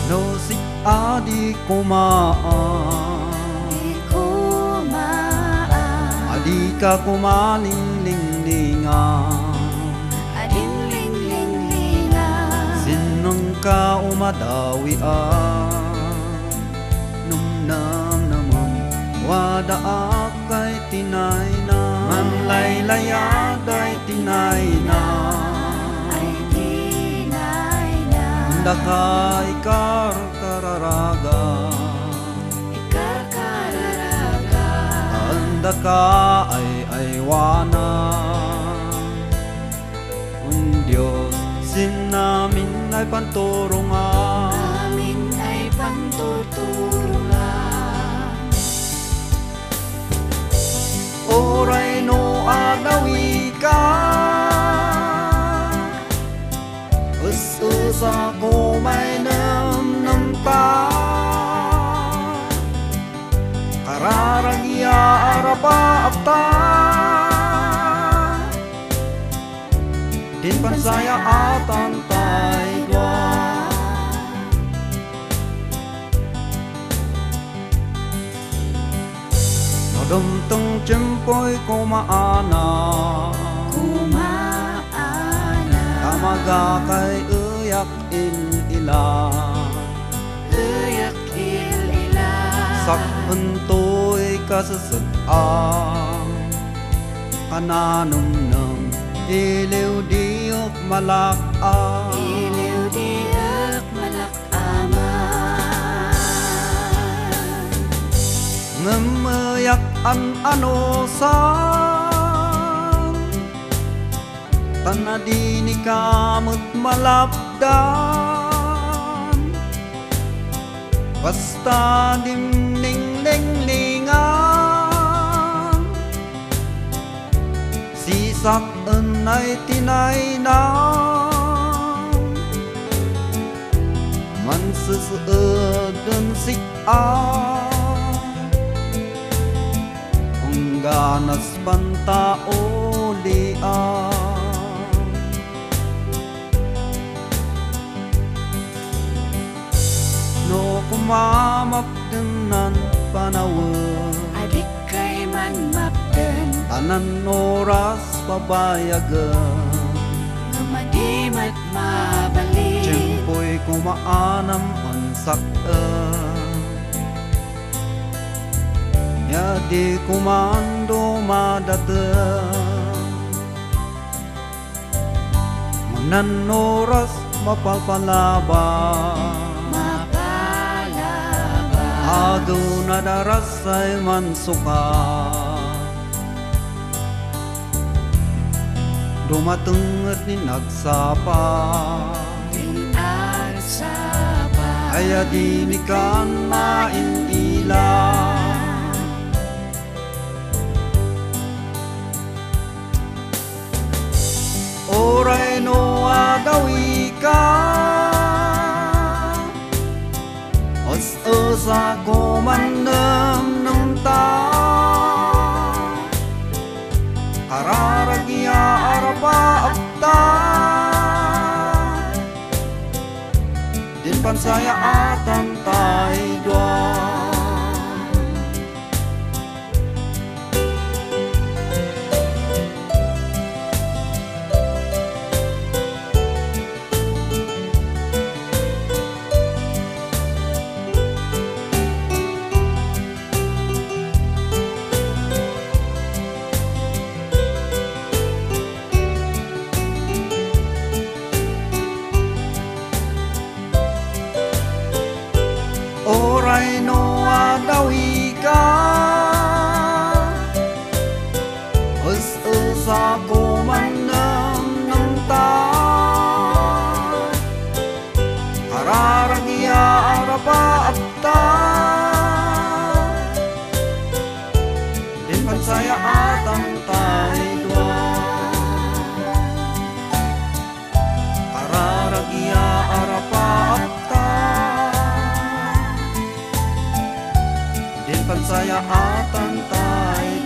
no si adi kumaan adi ka kumalinglingan sinong ka umadawian numnam naman wada akay tinay na manlaylaya day tinay na daka ikar kararaga anda ka ay aywana un Diyos sin namin ay panturungan oray no adawi ka us ako may namnamta kararagya arapa apta din pansaya atan taydwa nodumtong tiyempo'y kumaana tamaga kay uyak ila sakpentoy kasasag-ang kananumnam iliw diok malak-ang ngemayak anosan tanadini kamut malapdan basta dimning-linglingan sisak enay tinay na man seseeden sik-a ganas pantaolian no kumamapdenan panawin adik kay man mapden tanan oras pabayagan ngumadimat mabalik tiyempo'y kumaanam ansaktan ya di kumando madateng manan oras mapalpalaban aduna darasay mansuka dumatenget ni nagsapa aya dinikan maintila oray no adawi ka os ako man namnamta kararagya arapa apta din pansaya atan taydwa oray no adawi ka us ako man namnamta kararagya arapa apta din pansaya atang taydwa kararagya arapa apta din pansaya atan tayo